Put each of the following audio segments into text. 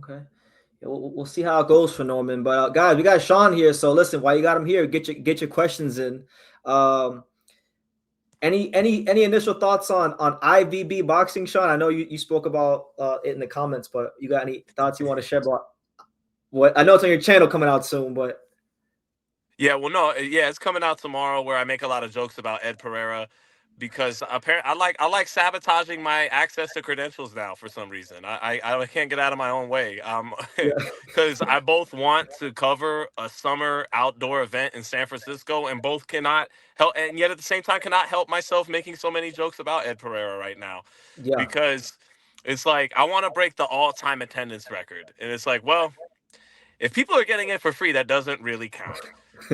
Okay. Yeah, we'll see how it goes for Norman. But guys, we got Sean here. So listen, while you got him here, get your questions in. Um, any initial thoughts on IVB boxing, Sean? I know you spoke about it in the comments, but you got any thoughts you want to share about what I know it's on your channel coming out soon, but Yeah, well, no, yeah, it's coming out tomorrow where I make a lot of jokes about Ed Pereira because apparently I like sabotaging my access to credentials now for some reason. I can't get out of my own way. yeah, Because I both want to cover a summer outdoor event in San Francisco and both cannot help, and yet at the same time cannot help myself making so many jokes about Ed Pereira right now yeah, because it's like I want to break the all-time attendance record, and it's like, well, if people are getting it for free, that doesn't really count.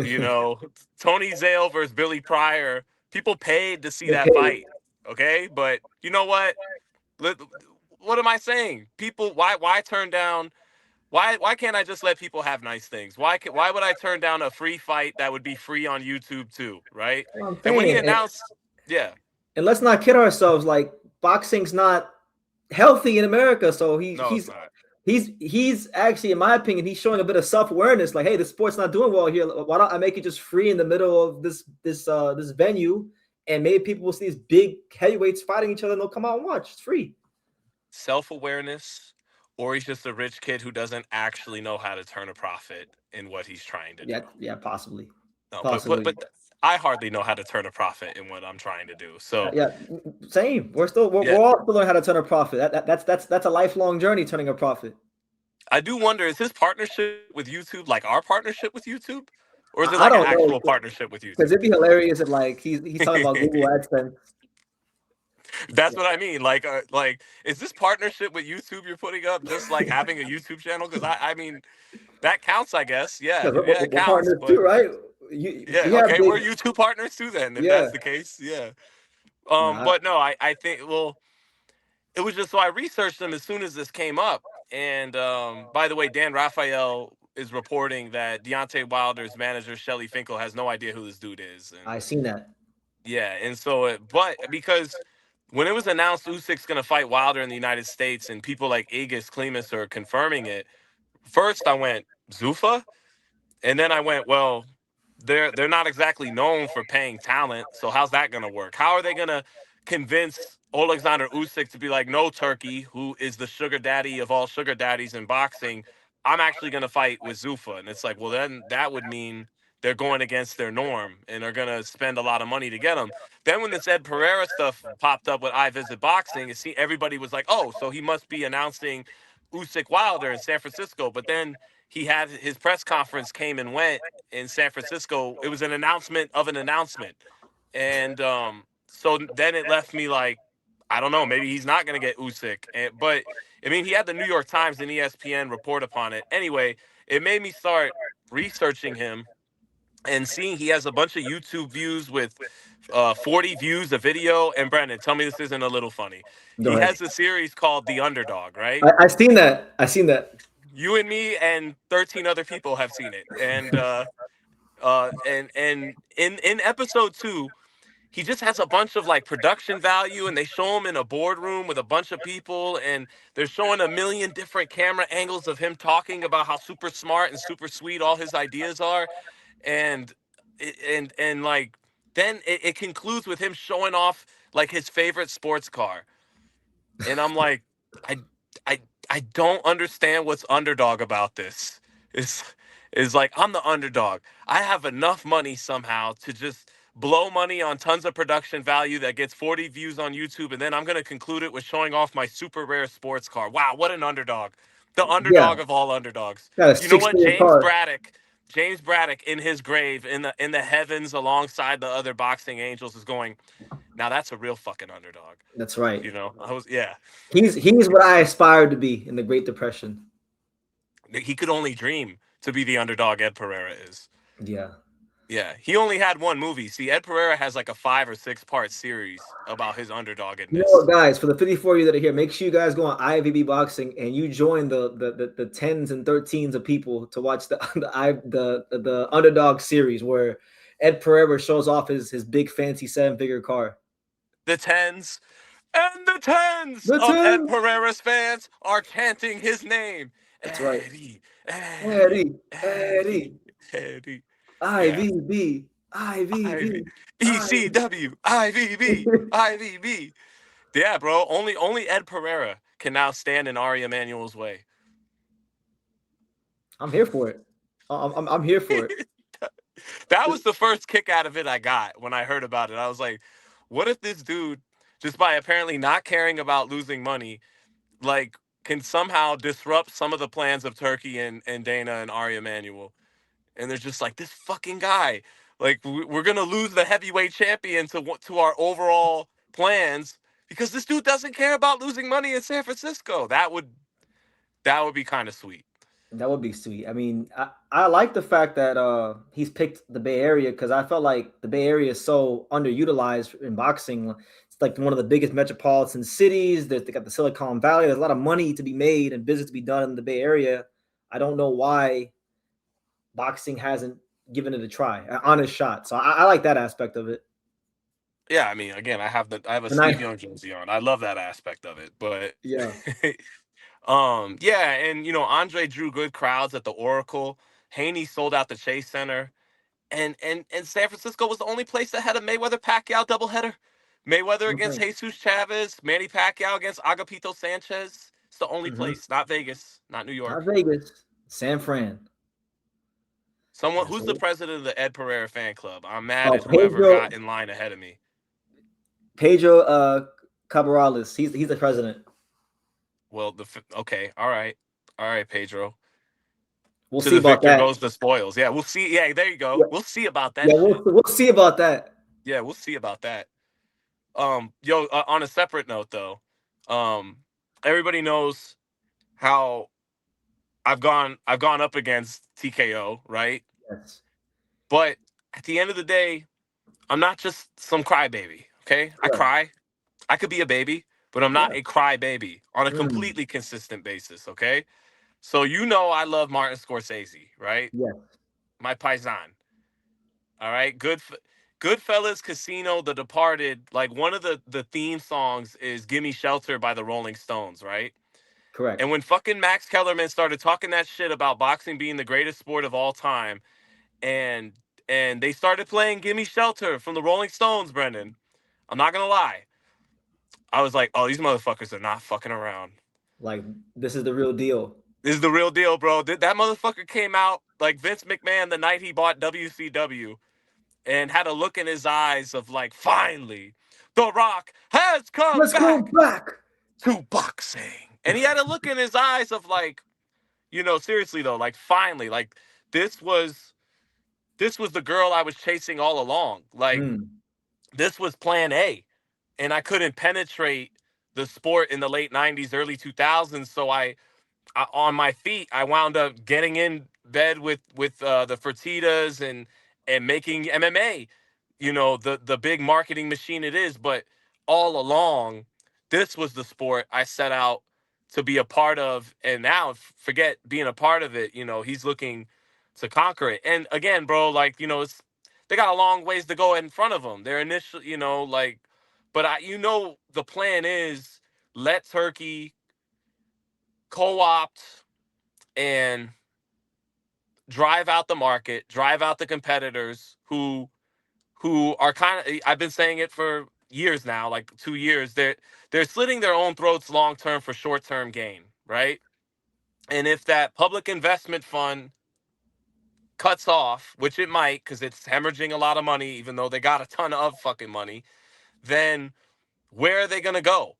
You know, Tony Zale versus Billy Pryor, people paid to see they that paid. fight. Okay, but you know what? What am I saying? People, why turn down? Why can't I just let people have nice things? Why would I turn down a free fight that would be free on YouTube too? Right? Well, I'm And when he saying, announced, yeah, and let's not kid ourselves. Like boxing's not healthy in America, so no, it's not. he's actually, in my opinion, he's showing a bit of self awareness. Like, hey, the sport's not doing well here. Why don't I make it just free in the middle of this venue, and maybe people will see these big heavyweights fighting each other, and they'll come out and watch. It's free. Self-awareness, or he's just a rich kid who doesn't actually know how to turn a profit in what he's trying to do. Yeah, yeah, possibly, No, but but possibly. but I hardly know how to turn a profit in what I'm trying to do. So Yeah, same. We're yeah, all still learning how to turn a profit. That's a lifelong journey turning a profit. I do wonder, is his partnership with YouTube like our partnership with YouTube, or is it I like an don't actual know, partnership with because YouTube? it'd be hilarious if like he's talking about Google AdSense. That's what I mean. Like, is this partnership with YouTube you're putting up just like having a YouTube channel? Because I mean, that counts, I guess. Yeah, Because yeah, it we're counts. partners too, But right? yeah, We have okay, big, we're YouTube partners too then, if yeah. that's the case. Yeah. Nah, But no, I think, well, it was just so I researched them as soon as this came up. And by the way, Dan Raphael is reporting that Deontay Wilder's manager Shelly Finkel has no idea who this dude is, and I seen that. yeah, and so but because when it was announced Usyk's going to fight Wilder in the United States, and people like Aegis Clemus are confirming it, first I went Zuffa, and then I went, well, they're not exactly known for paying talent, so how's that going to work? How are they going to convince Alexander Usyk to be like, no, Turkey, who is the sugar daddy of all sugar daddies in boxing, I'm actually going to fight with Zuffa? And it's like, well, then that would mean they're going against their norm and are going to spend a lot of money to get him. Then when this Ed Pereira stuff popped up with I Visit Boxing, everybody was like, oh, so he must be announcing Usyk Wilder in San Francisco. But then he had his press conference, came and went in San Francisco. It was an announcement of an announcement. And so then it left me like, I don't know, maybe he's not going to get Usyk. But I mean, he had the New York Times and ESPN report upon it. Anyway, it made me start researching him and seeing he has a bunch of YouTube views with 40 views a video. And Brendan, tell me this isn't a little funny. Go He ahead. has a series called The Underdog, right? I seen that. I seen that. You and me and 13 other people have seen it. And in episode 2, he just has a bunch of like production value, and they show him in a boardroom with a bunch of people, and they're showing a million different camera angles of him talking about how super smart and super sweet all his ideas are. And and like then it concludes with him showing off like his favorite sports car. And I'm like, I I I don't understand what's underdog about this. Is is like, I'm the underdog. I have enough money somehow to just blow money on tons of production value that gets 40 views on YouTube, and then I'm gonna conclude it with showing off my super rare sports car. Wow, what an underdog. The Yeah, underdog of all underdogs. got a You know what? 6 figure car. James Braddock in his grave in the heavens alongside the other boxing angels is going, now that's a real fucking underdog. That's right. You know, yeah. He's what I aspired to be in the Great Depression. He could only dream to be the underdog Ed Pereira is. Yeah. Yeah, he only had one movie. See, Ed Pereira has like a 5 or 6 part series about his You know what, underdoggedness. guys? For the 54 of you that are here, make sure you guys go on IVB Boxing and you join the tens and thirteens of people to watch the underdog series where Ed Pereira shows off his big fancy 7 figure car. The tens, And the tens The of Ed 10. Pereira's fans are chanting his name. That's right. Eddie, Eddie, Eddie, Eddie, Eddie, Eddie. Yeah. IVB, IV, IVB, ECW, IVB, IVB. Yeah, bro. Only Ed Pereira can now stand in Ari Emanuel's way. I'm here for it. I'm here for it. That was the first kick out of it I got when I heard about it. I was like, what if this dude, just by apparently not caring about losing money, like can somehow disrupt some of the plans of Turkey and Dana and Ari Emanuel? And they're just like, this fucking guy, like we're gonna lose the heavyweight champion to our overall plans because this dude doesn't care about losing money in San Francisco. That would be kind of sweet. That would be sweet. I mean, I like the fact that he's picked the Bay Area because I felt like the Bay Area is so underutilized in boxing. It's like one of the biggest metropolitan cities. They got the Silicon Valley. There's a lot of money to be made and business to be done in the Bay Area. I don't know why boxing hasn't given it a try, an honest shot. So I like that aspect of it. Yeah, I mean, again, I have a And Steve I, Young jersey on. I love that aspect of it, but yeah, yeah, and Andre drew good crowds at the Oracle. Haney sold out the Chase Center. And San Francisco was the only place that had a Mayweather Pacquiao doubleheader. Mayweather against mm-hmm. Jesus Chavez, Manny Pacquiao against Agapito Sanchez. It's the only place, not Vegas, not New Not York. Vegas, San Fran. Someone Yeah, who's the so president of the Ed Pereira fan club. I'm mad at whoever Pedro got in line ahead of me. Pedro Cabarales. He's the president. Well, okay, all right, Pedro. We'll To see the about victor that. goes the spoils. Yeah, we'll see. Yeah, there you go. Yeah, We'll see about that yeah, shit. we'll see about that. Yeah, we'll see about that. Yo, on a separate note though, um, everybody knows how I've gone up against TKO, right? Yes. But at the end of the day, I'm not just some crybaby. Okay, I Correct. cry. I could be a baby, but I'm not Yeah. a crybaby on a Mm. completely consistent basis. Okay, so I love Martin Scorsese, right? Yes. My paisan. All right, Goodfellas, Casino, The Departed. Like one of the theme songs is "Gimme Shelter" by the Rolling Stones, right? And Correct. when fucking Max Kellerman started talking that shit about boxing being the greatest sport of all time, and and they started playing "Gimme Shelter" from the Rolling Stones, Brendan, I'm not gonna lie, I was like, oh, these motherfuckers are not fucking around. Like this is the real deal. This is the real deal, bro. That motherfucker came out like Vince McMahon the night he bought WCW and had a look in his eyes of like, finally, The Rock has come Let's go back back. to boxing. And he had a look in his eyes of like, seriously though, like finally, like this was this was the girl I was chasing all along. Like Mm. this was plan A. And I couldn't penetrate the sport in the late 90s, early 2000s, so on my feet, I wound up getting in bed with the Fertitas and making MMA, the big marketing machine it is. But all along, this was the sport I set out to be a part of, and now forget being a part of it. He's looking to conquer it. And again, bro, like they got a long ways to go in front of them. They're initially, like, but the plan is let Turkey co-opt and drive out the market, drive out the competitors who are kind of, I've been saying it for years now, like 2 years. They're slitting their own throats long term for short term gain, right? And if that public investment fund cuts off, which it might cuz it's hemorrhaging a lot of money even though they got a ton of fucking money, then where are they going to go?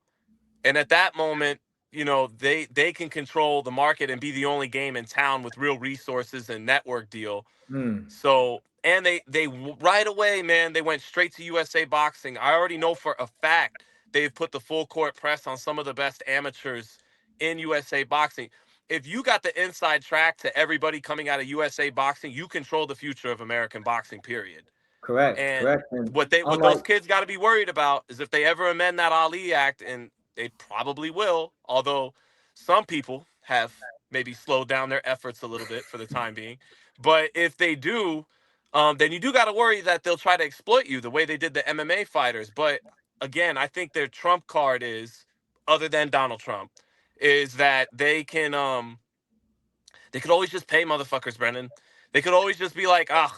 And at that moment, they can control the market and be the only game in town with real resources and network deal. Mm. So, and they right away, man, they went straight to USA Boxing. I already know for a fact they've put the full court press on some of the best amateurs in USA Boxing. If you got the inside track to everybody coming out of USA Boxing, you control the future of American boxing, period. Correct. And Correct. And what unlike those kids got to be worried about is if they ever amend that Ali Act, and they probably will, although some people have maybe slowed down their efforts a little bit for the time being. But if they do, then you do got to worry that they'll try to exploit you the way they did the MMA fighters. But again, I think their trump card is, other than Donald Trump, is that they could always just pay motherfuckers, Brennan. They could always just be like, ah,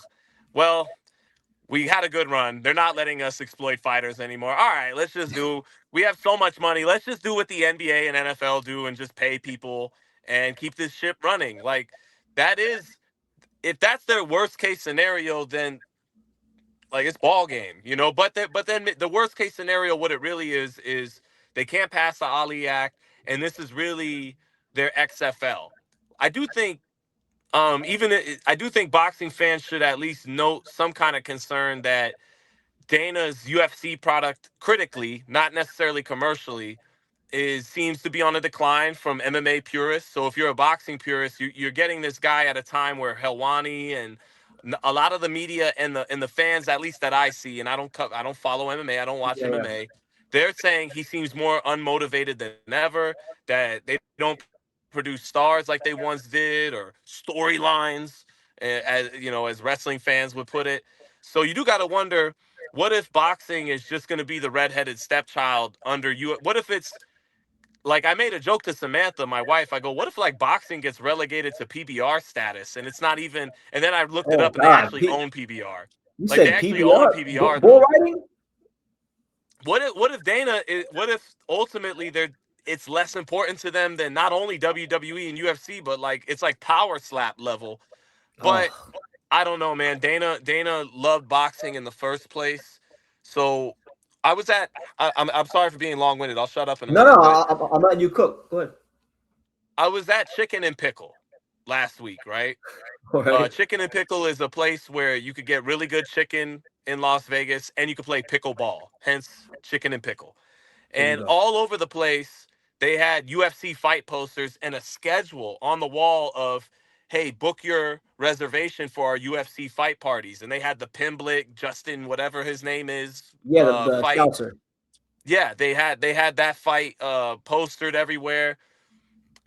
well, we had a good run. They're not letting us exploit fighters anymore. All right, let's just do. We have so much money. Let's just do what the NBA and NFL do and just pay people and keep this ship running. Like that is, if that's their worst case scenario, then like it's ball game, you know. But then the worst case scenario, what it really is they can't pass the Ali Act, and this is really their XFL. I do think I do think boxing fans should at least note some kind of concern that Dana's UFC product critically, not necessarily commercially, is seems to be on a decline from MMA purists. So if you're a boxing purist, you're getting this guy at a time where Helwani and a lot of the media and the fans, at least that I see, and I don't follow MMA, I don't watch Yeah, yeah. MMA. They're saying he seems more unmotivated than ever. That they don't produce stars like they once did, or storylines, as you know, as wrestling fans would put it. So you do got to wonder, what if boxing is just going to be the redheaded stepchild under you? What if it's like, I made a joke to Samantha, my wife. I go, what if like boxing gets relegated to PBR status and it's not even, and then I looked it Oh up and they God, actually own PBR. you Like they said actually own PBR PBR bull though. riding? What if ultimately it's less important to them than not only WWE and UFC, but like it's like power slap level. But Oh I don't know, man. Dana loved boxing in the first place. So I was at I'm sorry for being long winded. I'll shut up in a no, no, minute. But I'm letting you cook. Go ahead. I was at Chicken and Pickle last week, right? All right, Chicken and Pickle is a place where you could get really good chicken in Las Vegas and you could play pickleball, hence Chicken and Pickle. there you And go. all over the place, they had UFC fight posters and a schedule on the wall of, hey, book your reservation for our UFC fight parties. And they had the Pimblick, Justin, whatever his name is, Yeah, the fight. scouser. Yeah, they had that fight postered everywhere.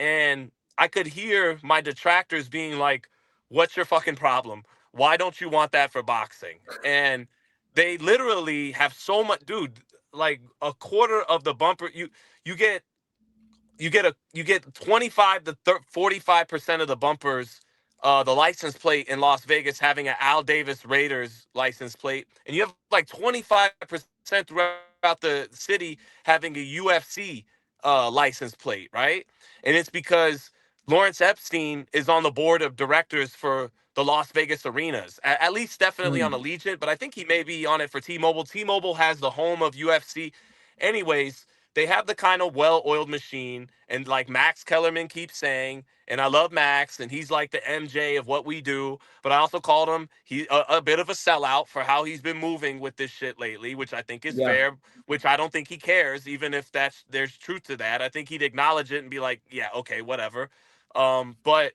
And I could hear my detractors being like, what's your fucking problem? Why don't you want that for boxing? And they literally have so much, dude, like a quarter of the bumper you get you get 25 to 45% of the bumpers, the license plate in Las Vegas having an Al Davis Raiders license plate, and you have like 25% throughout the city having a UFC license plate, right? And it's because Lawrence Epstein is on the board of directors for the Las Vegas arenas, at least definitely on Hmm. Allegiant, but I think he may be on it for T-Mobile. T-Mobile has the home of UFC. Anyways, they have the kind of well-oiled machine, and like Max Kellerman keeps saying, and I love Max, and he's like the MJ of what we do, but I also called him a bit of a sellout for how he's been moving with this shit lately, which I think is Yeah, fair, which I don't think he cares, even if there's truth to that. I think he'd acknowledge it and be like, yeah, okay, whatever. But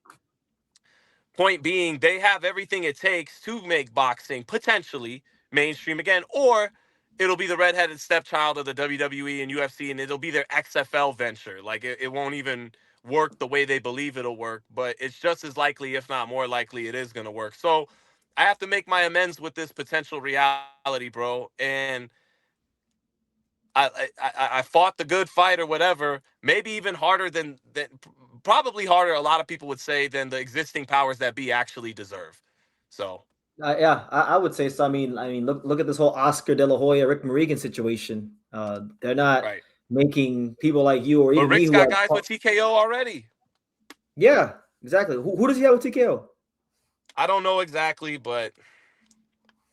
point being, they have everything it takes to make boxing potentially mainstream again, or it'll be the redheaded stepchild of the WWE and UFC, and it'll be their XFL venture. Like it won't even work the way they believe it'll work, but it's just as likely, if not more likely, it is going to work. So I have to make my amends with this potential reality, bro. And I fought the good fight or whatever, maybe even harder than probably harder, a lot of people would say, than the existing powers that be actually deserve. So yeah, I would say so. Look at this whole Oscar De La Hoya, Rick Morrigan situation. They're not right. making people like you or But even me Rick's who got have. guys with TKO already. Yeah, exactly. Who does he have with TKO? I don't know exactly, but